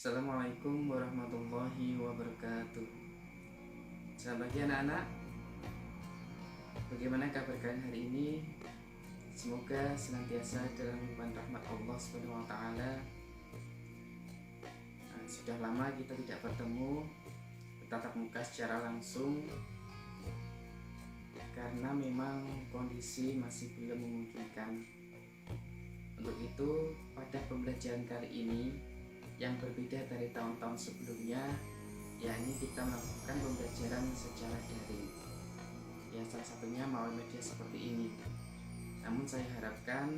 Assalamualaikum warahmatullahi wabarakatuh. Selamat pagi anak-anak. Bagaimana kabar kalian hari ini? Semoga senantiasa dalam limpahan rahmat Allah Subhanahu wa taala. Sudah lama kita tidak bertemu bertatap muka secara langsung karena memang kondisi masih belum memungkinkan. Untuk itu, pada pembelajaran kali ini yang berbeda dari tahun-tahun sebelumnya, yakni kita melakukan pembelajaran secara daring. Ya, salah satunya melalui media seperti ini. Namun saya harapkan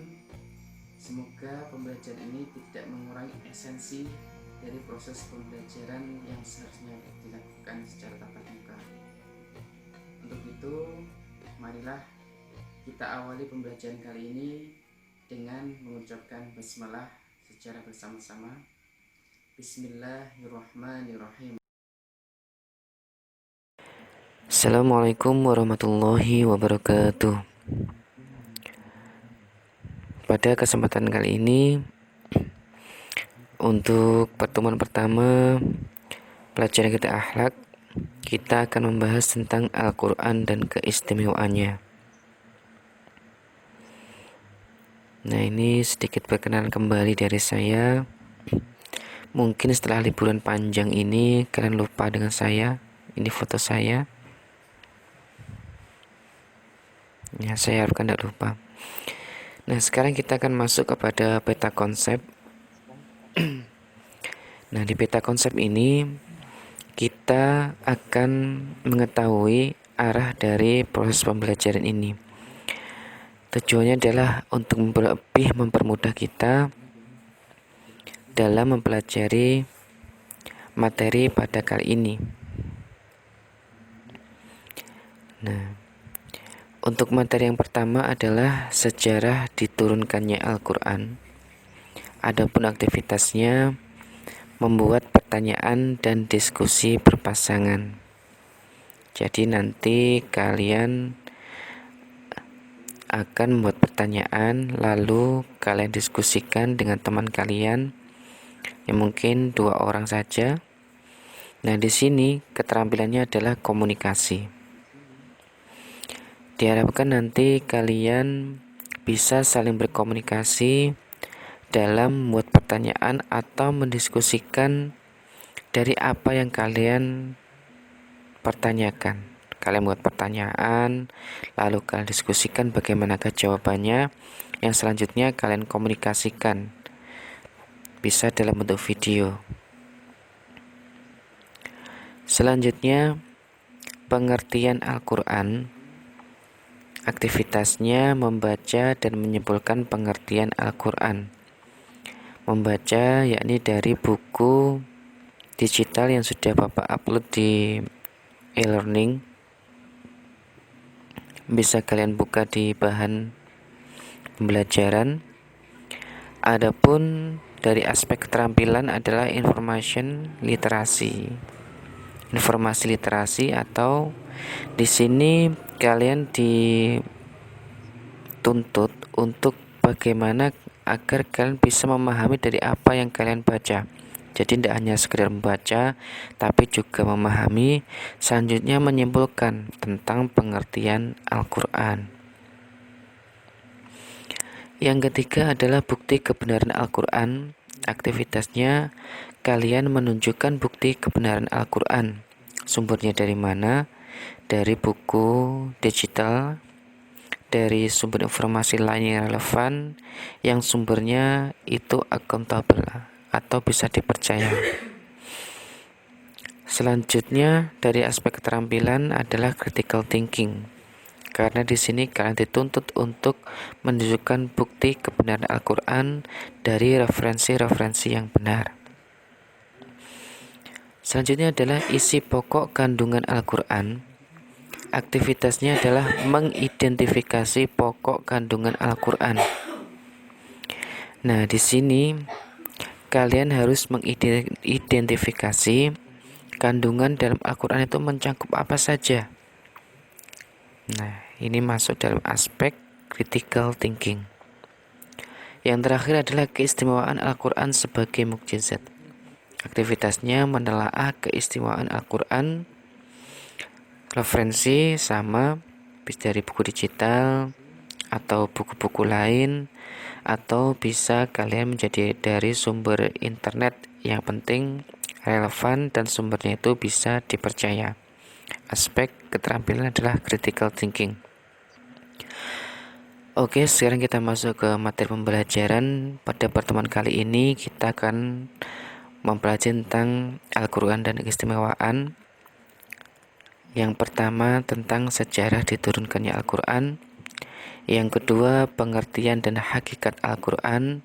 semoga pembelajaran ini tidak mengurangi esensi dari proses pembelajaran yang seharusnya dilakukan secara tatap muka. Untuk itu, marilah kita awali pembelajaran kali ini dengan mengucapkan basmalah secara bersama-sama. Bismillahirrahmanirrahim. Assalamualaikum warahmatullahi wabarakatuh. Pada kesempatan kali ini, untuk pertemuan pertama pelajaran kita akhlak, kita akan membahas tentang Al-Quran dan keistimewaannya. Nah, ini sedikit perkenalan kembali dari saya. Mungkin setelah liburan panjang ini kalian lupa dengan saya. Ini foto saya. Ya, saya harapkan tidak lupa. Nah, sekarang kita akan masuk kepada peta konsep. Nah, di peta konsep ini kita akan mengetahui arah dari proses pembelajaran ini. Tujuannya adalah untuk lebih mempermudah kita dalam mempelajari materi pada kali ini. Nah, untuk materi yang pertama adalah sejarah diturunkannya Al-Quran. Adapun aktivitasnya membuat pertanyaan dan diskusi berpasangan. Jadi nanti kalian akan membuat pertanyaan, lalu kalian diskusikan dengan teman kalian yang mungkin 2 orang saja. Nah, di sini keterampilannya adalah komunikasi. Diharapkan nanti kalian bisa saling berkomunikasi dalam membuat pertanyaan atau mendiskusikan dari apa yang kalian pertanyakan. Kalian buat pertanyaan, lalu kalian diskusikan bagaimanakah jawabannya. Yang selanjutnya kalian komunikasikan, bisa dalam bentuk video. Selanjutnya, pengertian Al-Quran. Aktivitasnya membaca dan menyimpulkan pengertian Al-Quran. Membaca yakni dari buku digital yang sudah Bapak upload di e-learning. Bisa kalian buka di bahan pembelajaran. Adapun dari aspek keterampilan adalah informasi literasi, atau di sini kalian dituntut untuk bagaimana agar kalian bisa memahami dari apa yang kalian baca. Jadi tidak hanya sekedar membaca, tapi juga memahami, selanjutnya menyimpulkan tentang pengertian Al-Quran. Yang ketiga adalah bukti kebenaran Al-Quran. Aktivitasnya kalian menunjukkan bukti kebenaran Al-Quran. Sumbernya dari mana? Dari buku digital, dari sumber informasi lain yang relevan, yang sumbernya itu akuntabel atau bisa dipercaya. Selanjutnya dari aspek keterampilan adalah critical thinking. Karena di sini kalian dituntut untuk menunjukkan bukti kebenaran Al-Quran dari referensi-referensi yang benar. Selanjutnya adalah isi pokok kandungan Al-Quran. Aktivitasnya adalah mengidentifikasi pokok kandungan Al-Quran. Nah, di sini kalian harus mengidentifikasi kandungan dalam Al-Quran itu mencakup apa saja. Nah, ini masuk dalam aspek critical thinking. Yang terakhir adalah keistimewaan Al-Quran sebagai mukjizat. Aktivitasnya menelaah keistimewaan Al-Quran, referensi sama dari buku digital atau buku-buku lain, atau bisa kalian menjadi dari sumber internet yang penting relevan dan sumbernya itu bisa dipercaya. Aspek keterampilan adalah critical thinking. Oke, sekarang kita masuk ke materi pembelajaran. Pada pertemuan kali ini kita akan mempelajari tentang Al-Quran dan keistimewaan. Yang pertama tentang sejarah diturunkannya Al-Quran. Yang kedua pengertian dan hakikat Al-Quran.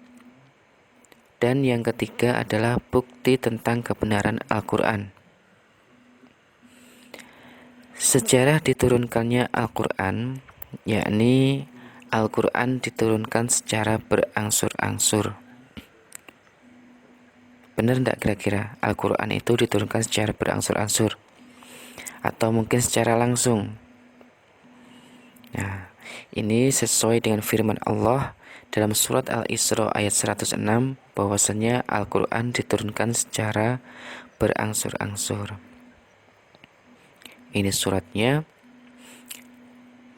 Dan yang ketiga adalah bukti tentang kebenaran Al-Quran. Sejarah diturunkannya Al-Quran, yakni Al-Quran diturunkan secara berangsur-angsur. Benar tidak kira-kira Al-Quran itu diturunkan secara berangsur-angsur? Atau mungkin secara langsung? Nah, ini sesuai dengan firman Allah dalam surat Al-Isra ayat 106 bahwasanya Al-Quran diturunkan secara berangsur-angsur. Ini suratnya.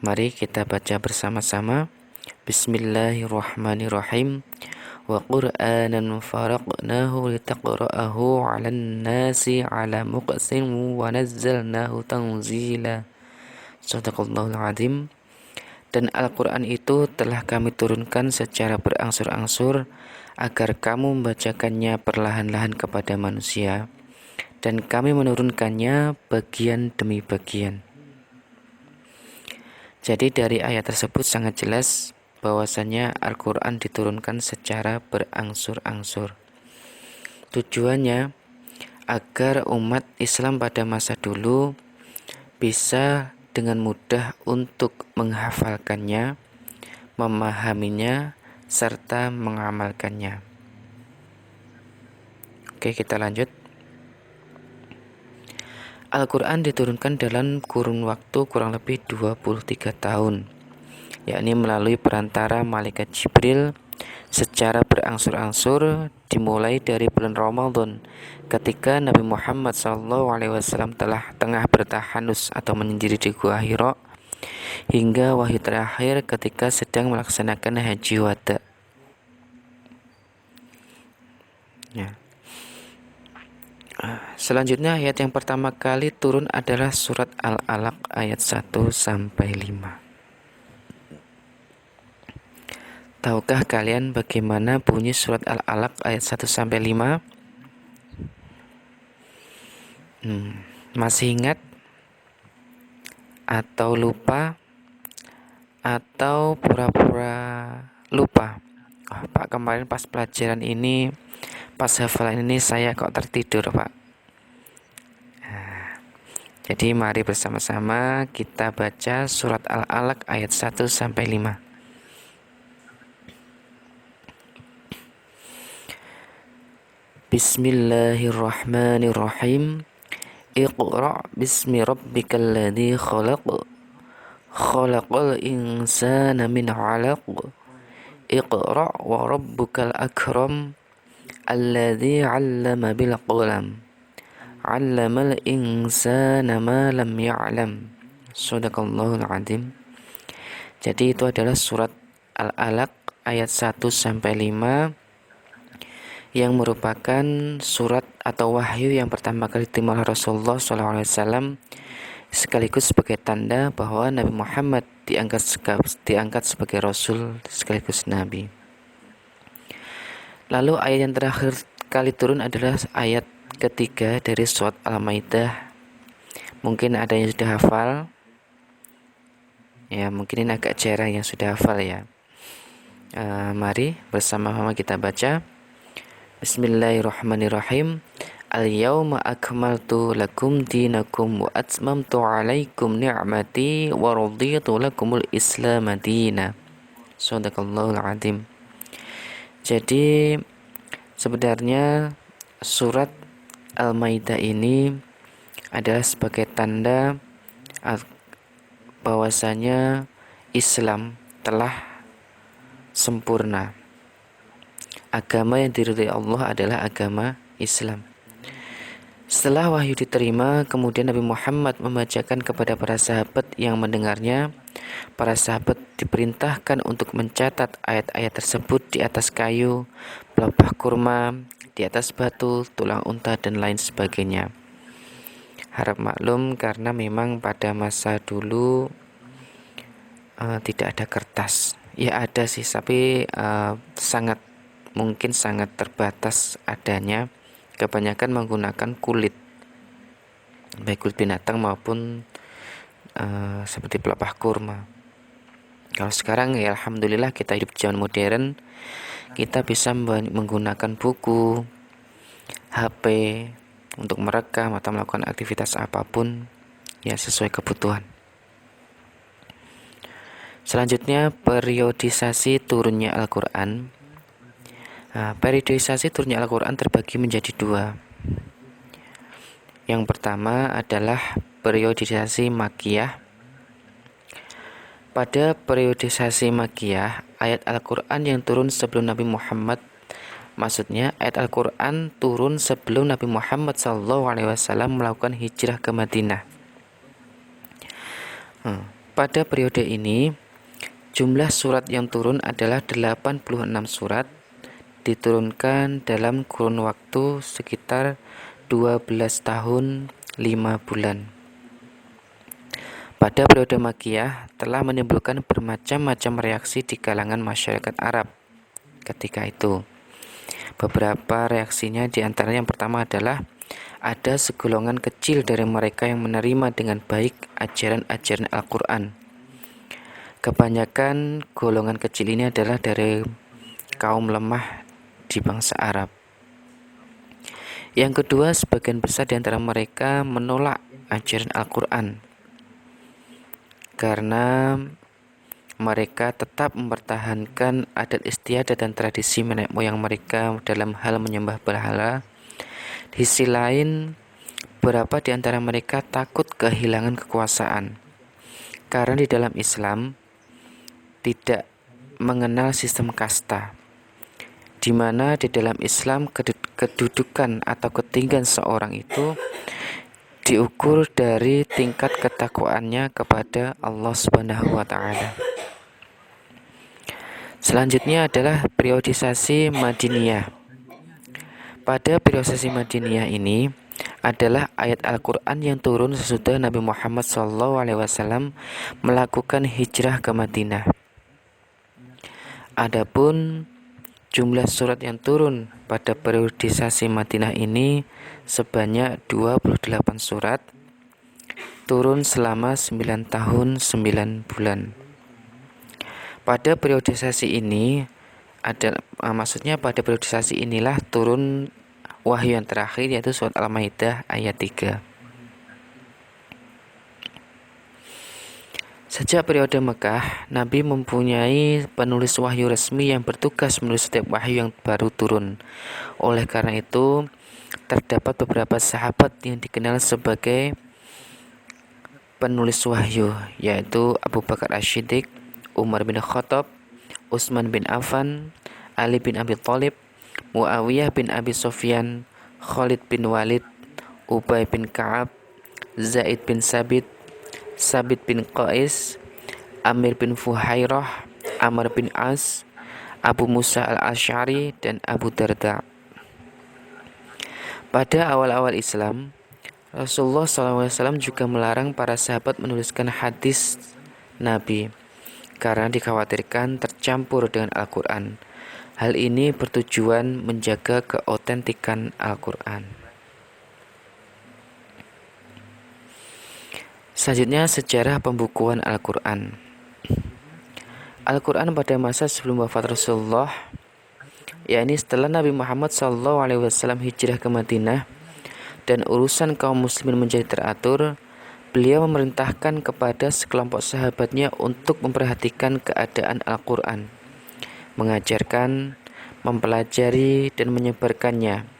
Mari kita baca bersama-sama. Bismillahirrahmanirrahim. Wa Qur'anan faraqnahu litaqra'ahu 'alan nasi 'ala muqsin wa nazzalnahu tanzila. Shadaqallahul 'azim. Dan Al-Quran itu telah kami turunkan secara berangsur-angsur agar kamu membacakannya perlahan-lahan kepada manusia, dan kami menurunkannya bagian demi bagian. Jadi dari ayat tersebut sangat jelas bahwasanya Al-Quran diturunkan secara berangsur-angsur. Tujuannya agar umat Islam pada masa dulu bisa dengan mudah untuk menghafalkannya, memahaminya, serta mengamalkannya. Oke, kita lanjut. Al-Quran diturunkan dalam kurun waktu kurang lebih 23 tahun, yakni melalui perantara malaikat Jibril secara berangsur-angsur, dimulai dari bulan Ramadan ketika Nabi Muhammad SAW tengah bertahanus atau menyendiri di Gua Hira, hingga wahyu terakhir ketika sedang melaksanakan haji wada. Ya. Selanjutnya ayat yang pertama kali turun adalah surat Al-Alaq ayat 1-5. Tahukah kalian bagaimana bunyi surat Al-Alaq ayat 1-5? Masih ingat? Atau lupa? Atau pura-pura lupa? Oh, Pak, kemarin pas pelajaran ini, pas hafalan ini saya kok tertidur, Pak. Jadi mari bersama-sama kita baca surat Al-Alaq ayat 1-5. Bismillahirrahmanirrahim. Iqra' bismi rabbikal ladzi khalaq. Khalaqal insana min 'alaq. Iqra' wa rabbukal akram. Alladzi 'allama bil qalam. 'Allamal insana ma lam ya'lam. Shadaqallahul 'azim. Jadi itu adalah surat Al-Alaq ayat 1-5 yang merupakan surat atau wahyu yang pertama kali diterima oleh Rasulullah SAW, sekaligus sebagai tanda bahwa Nabi Muhammad diangkat sebagai Rasul sekaligus Nabi. Lalu ayat yang terakhir kali turun adalah ayat ketiga dari surat Al-Maidah. Mungkin ada yang sudah hafal. Ya, mungkin ini agak jarang yang sudah hafal ya. Mari bersama-sama kita baca. Bismillahirrahmanirrahim. Al-yawma akmaltu lakum dinakum wa atmamtu alaikum ni'mati wa raditu lakumul islam dina. Shadaqallahul 'azim. Jadi sebenarnya surat Al-Maidah ini adalah sebagai tanda bahwasanya Islam telah sempurna. Agama yang diridhai Allah adalah agama Islam. Setelah wahyu diterima, kemudian Nabi Muhammad membacakan kepada para sahabat yang mendengarnya. Para sahabat diperintahkan untuk mencatat ayat-ayat tersebut di atas kayu, pelepah kurma, di atas batu, tulang unta, dan lain sebagainya. Harap maklum karena memang pada masa dulu tidak ada kertas. Ya ada sih, tapi sangat terbatas adanya. Kebanyakan menggunakan kulit, baik kulit binatang maupun seperti pelepah kurma. Kalau sekarang ya alhamdulillah kita hidup zaman modern, kita bisa menggunakan buku, HP untuk merekam atau melakukan aktivitas apapun ya sesuai kebutuhan. Selanjutnya, periodisasi turunnya Al-Quran. Periodisasi turunnya Al-Quran terbagi menjadi dua. Yang pertama adalah periodisasi Makkiyah. Pada periodisasi Makkiyah, ayat Al-Quran yang turun sebelum Nabi Muhammad, maksudnya ayat Al-Quran turun sebelum Nabi Muhammad SAW melakukan hijrah ke Madinah. Pada periode ini, jumlah surat yang turun adalah 86 surat, diturunkan dalam kurun waktu sekitar 12 tahun 5 bulan. Pada periode Makkiyah telah menimbulkan bermacam-macam reaksi di kalangan masyarakat Arab ketika itu. Beberapa reaksinya diantaranya yang pertama adalah ada segolongan kecil dari mereka yang menerima dengan baik ajaran-ajaran Al-Quran. Kebanyakan golongan kecil ini adalah dari kaum lemah di bangsa Arab. Yang kedua, sebagian besar di antara mereka menolak ajaran Al-Quran karena mereka tetap mempertahankan adat istiadat dan tradisi nenek moyang mereka dalam hal menyembah berhala. Di sisi lain, beberapa di antara mereka takut kehilangan kekuasaan karena di dalam Islam tidak mengenal sistem kasta, di mana di dalam Islam kedudukan atau ketinggian seorang itu diukur dari tingkat ketakwaannya kepada Allah Subhanahu wa taala. Selanjutnya adalah periodisasi Madiniyah. Pada periodisasi Madiniyah ini adalah ayat Al-Quran yang turun sesudah Nabi Muhammad SAW melakukan hijrah ke Madinah. Adapun jumlah surat yang turun pada periodisasi Madinah ini sebanyak 28 surat, turun selama 9 tahun 9 bulan. Pada periodisasi ini maksudnya pada periodisasi inilah turun wahyu yang terakhir, yaitu surat Al-Maidah ayat 3. Sejak periode Mekah, Nabi mempunyai penulis wahyu resmi yang bertugas menulis setiap wahyu yang baru turun. Oleh karena itu, terdapat beberapa sahabat yang dikenal sebagai penulis wahyu, yaitu Abu Bakar Asy-Syiddiq, Umar bin Khattab, Utsman bin Affan, Ali bin Abi Thalib, Muawiyah bin Abi Sufyan, Khalid bin Walid, Ubay bin Ka'ab, Zaid bin Sabit, Sabit bin Qais, Amir bin Fuhairah, Amr bin As, Abu Musa al-Asy'ari, dan Abu Darda. Pada awal-awal Islam, Rasulullah SAW juga melarang para sahabat menuliskan hadis Nabi karena dikhawatirkan tercampur dengan Al-Quran. Hal ini bertujuan menjaga keotentikan Al-Quran. Selanjutnya, sejarah pembukuan Al-Quran. Al-Quran pada masa sebelum wafat Rasulullah, yakni setelah Nabi Muhammad SAW hijrah ke Madinah dan urusan kaum muslimin menjadi teratur, beliau memerintahkan kepada sekelompok sahabatnya untuk memperhatikan keadaan Al-Quran, mengajarkan, mempelajari, dan menyebarkannya.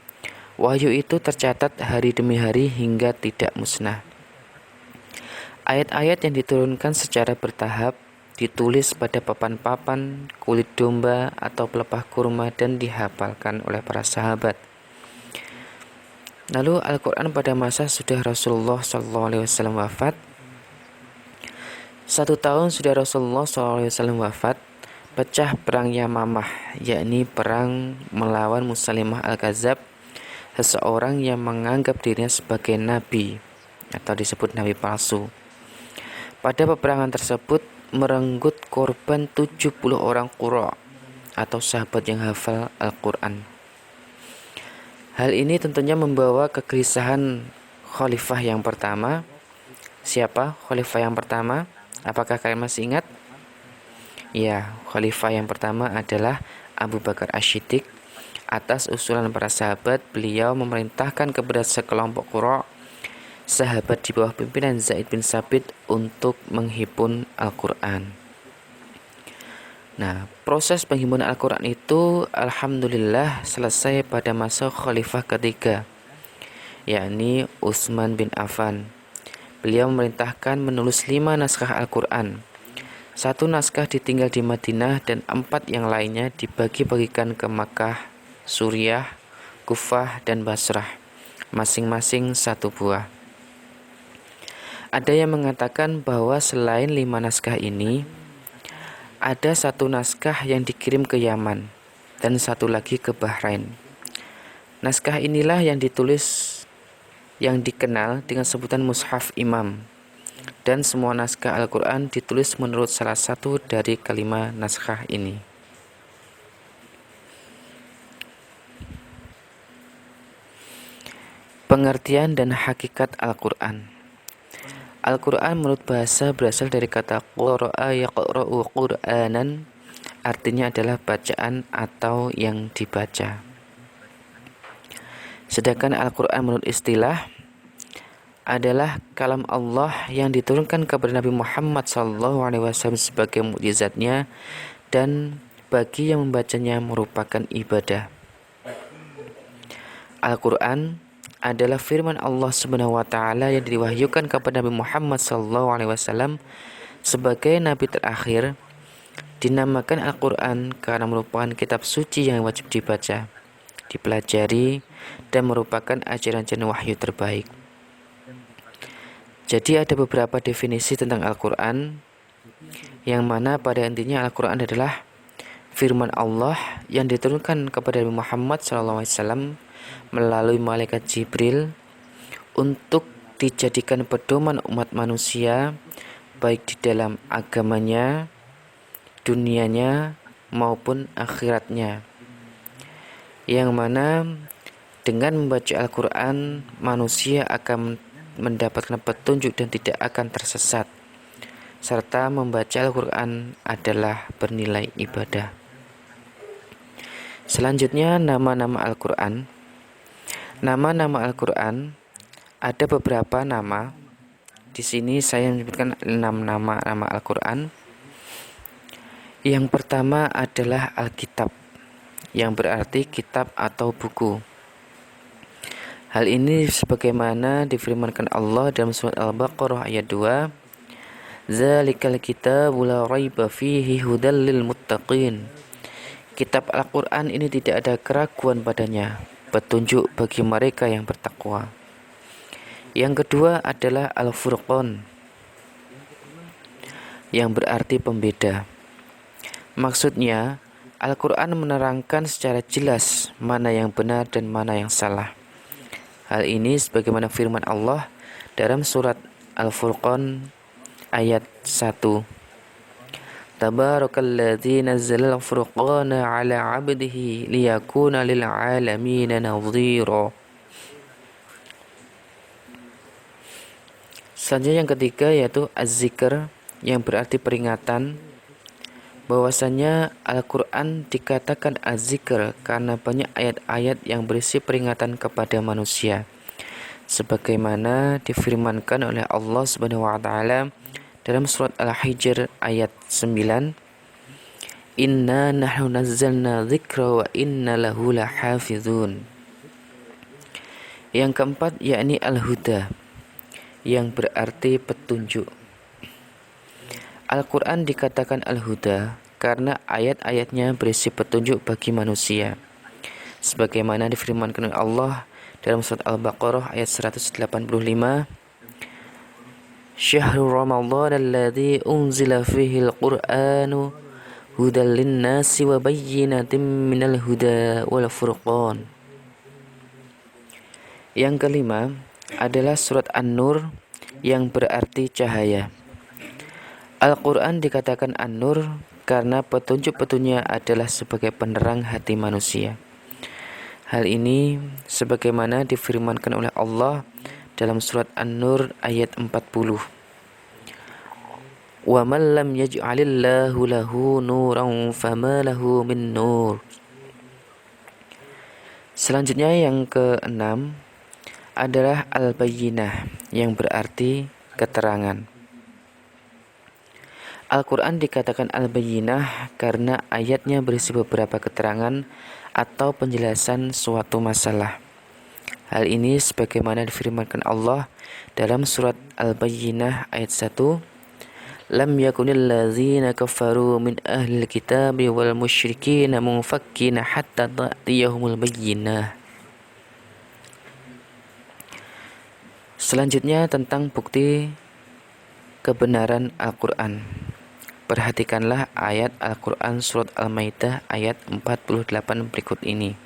Wahyu itu tercatat hari demi hari hingga tidak musnah. Ayat-ayat yang diturunkan secara bertahap ditulis pada papan-papan, kulit domba, atau pelepah kurma dan dihafalkan oleh para sahabat. Lalu Al-Quran pada masa sudah Rasulullah SAW wafat. 1 tahun sudah Rasulullah SAW wafat, pecah perang Yamamah, yakni perang melawan Musailimah Al-Kadzab, seseorang yang menganggap dirinya sebagai nabi atau disebut nabi palsu. Pada peperangan tersebut merenggut korban 70 orang qurra atau sahabat yang hafal Al-Quran. Hal ini tentunya membawa kegelisahan khalifah yang pertama. Siapa khalifah yang pertama? Apakah kalian masih ingat? Ya, khalifah yang pertama adalah Abu Bakar Asy-Siddiq. Atas usulan para sahabat, beliau memerintahkan kepada sekelompok qurra, sahabat di bawah pimpinan Zaid bin Tsabit, untuk menghimpun Al-Quran. Nah, proses penghimpunan Al-Quran itu alhamdulillah selesai pada masa khalifah ketiga, yakni Utsman bin Affan. Beliau memerintahkan menulis 5 naskah Al-Quran. 1 naskah ditinggal di Madinah dan 4 yang lainnya dibagi-bagikan ke Makkah, Suriah, Kufah, dan Basrah, masing-masing 1 buah. Ada yang mengatakan bahwa selain 5 naskah ini, ada 1 naskah yang dikirim ke Yaman dan 1 lagi ke Bahrain. Naskah inilah yang ditulis yang dikenal dengan sebutan Mushaf Imam, dan semua naskah Al-Quran ditulis menurut salah satu dari kelima naskah ini. Pengertian dan hakikat Al-Quran. Al-Quran menurut bahasa berasal dari kata qara'a yaqra'u qur'anan, artinya adalah bacaan atau yang dibaca. Sedangkan Al-Quran menurut istilah adalah kalam Allah yang diturunkan kepada Nabi Muhammad SAW sebagai mukjizatnya, dan bagi yang membacanya merupakan ibadah. Al-Quran adalah firman Allah Subhanahu wa taala yang diwahyukan kepada Nabi Muhammad SAW sebagai nabi terakhir. Dinamakan Al-Quran karena merupakan kitab suci yang wajib dibaca, dipelajari, dan merupakan ajaran-ajaran wahyu terbaik. Jadi ada beberapa definisi tentang Al-Quran, yang mana pada intinya Al-Quran adalah firman Allah yang diturunkan kepada Nabi Muhammad SAW melalui malaikat Jibril untuk dijadikan pedoman umat manusia, baik di dalam agamanya, dunianya, maupun akhiratnya. Yang mana dengan membaca Al-Quran, manusia akan mendapatkan petunjuk dan tidak akan tersesat, serta membaca Al-Quran adalah bernilai ibadah. Selanjutnya, nama-nama Al-Quran. Nama-nama Al-Quran ada beberapa nama. Di sini saya menyebutkan 6 nama Al-Quran. Yang pertama adalah Alkitab, yang berarti kitab atau buku. Hal ini sebagaimana difirmankan Allah dalam surat Al-Baqarah ayat 2, "Dzalikal kitabu la raiba fihi hudal lil muttaqin." Kitab Al-Quran ini tidak ada keraguan padanya, petunjuk bagi mereka yang bertakwa. Yang kedua adalah Al-Furqan, yang berarti pembeda. Maksudnya, Al-Quran menerangkan secara jelas mana yang benar dan mana yang salah. Hal ini sebagaimana firman Allah dalam surat Al-Furqan ayat 1. Tabarakalladzi nazzala al-furqana ala 'abdihi liyakuna lil 'alamin nadhira. Selanjutnya yang ketiga yaitu Az-Zikr, yang berarti peringatan. Bahwasanya Al-Quran dikatakan Az-Zikr karena banyak ayat-ayat yang berisi peringatan kepada manusia, sebagaimana difirmankan oleh Allah Subhanahu wa taala dalam surat Al-Hijr ayat 9, "Inna nahnu nazzalna dzikra wa inna lahu lahafizun." Yang keempat yakni Al-Huda, yang berarti petunjuk. Al-Quran dikatakan Al-Huda karena ayat-ayatnya berisi petunjuk bagi manusia, sebagaimana difirmankan oleh Allah dalam surat Al-Baqarah ayat 185, Syahrul Ramadhan alladzi unzila fihi al-Qur'anu hudal linnasi wa bayyinatin minal huda wal furqan. Yang kelima adalah surat An-Nur yang berarti cahaya. Al-Quran dikatakan An-Nur karena petunjuk-petunjuknya adalah sebagai penerang hati manusia. Hal ini sebagaimana difirmankan oleh Allah dalam surat An-Nur ayat 40. Wa man lam yaj'alillahu lahu nuran fama lahu min nur. Selanjutnya yang keenam adalah Al-Bayyinah yang berarti keterangan. Al-Quran dikatakan Al-Bayyinah karena ayatnya berisi beberapa keterangan atau penjelasan suatu masalah. Hal ini sebagaimana difirmankan Allah dalam surat Al-Bayyinah ayat 1, Lam yakunil ladzina kafaru min ahlil kitabi wal musyrikina munfakkina hatta ta'tiyahumul bayyinah. Selanjutnya tentang bukti kebenaran Al-Quran. Perhatikanlah ayat Al-Quran surat Al-Maidah ayat 48 berikut ini.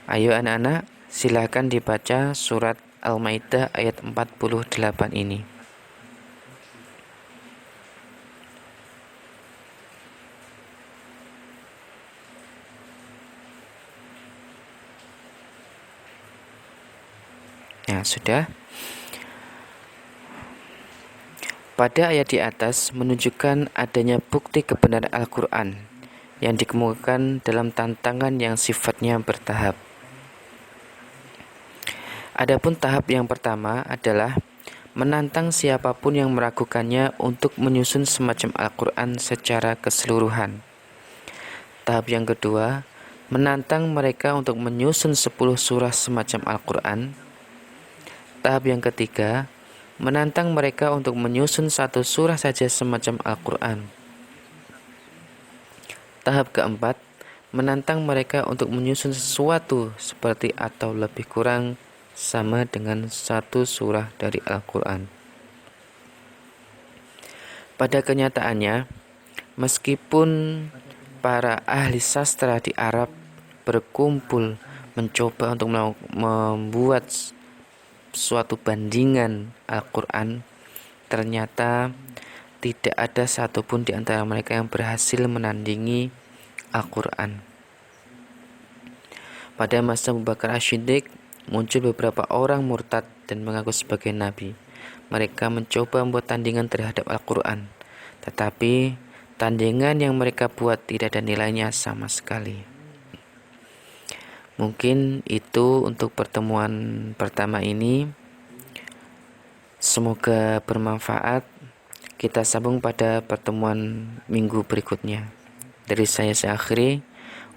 Ayo anak-anak, silakan dibaca surat Al-Maidah ayat 48 ini. Nah, sudah. Pada ayat di atas menunjukkan adanya bukti kebenaran Al-Quran yang dikemukakan dalam tantangan yang sifatnya bertahap. Adapun tahap yang pertama adalah menantang siapapun yang meragukannya untuk menyusun semacam Al-Quran secara keseluruhan. Tahap yang kedua, menantang mereka untuk menyusun 10 surah semacam Al-Quran. Tahap yang ketiga, menantang mereka untuk menyusun 1 surah saja semacam Al-Quran. Tahap keempat, menantang mereka untuk menyusun sesuatu seperti atau lebih kurang sama dengan 1 surah dari Al-Quran. Pada kenyataannya, meskipun para ahli sastra di Arab berkumpul mencoba untuk membuat suatu bandingan Al-Quran, ternyata tidak ada satupun di antara mereka yang berhasil menandingi Al-Quran. Pada masa Abu Bakar Asy-Syiddiq, muncul beberapa orang murtad dan mengaku sebagai nabi. Mereka mencoba membuat tandingan terhadap Al-Quran, tetapi tandingan yang mereka buat tidak ada nilainya sama sekali. Mungkin itu untuk pertemuan pertama ini. Semoga bermanfaat. Kita sambung pada pertemuan minggu berikutnya. Dari saya akhiri.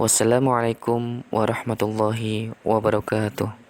Wassalamualaikum warahmatullahi wabarakatuh.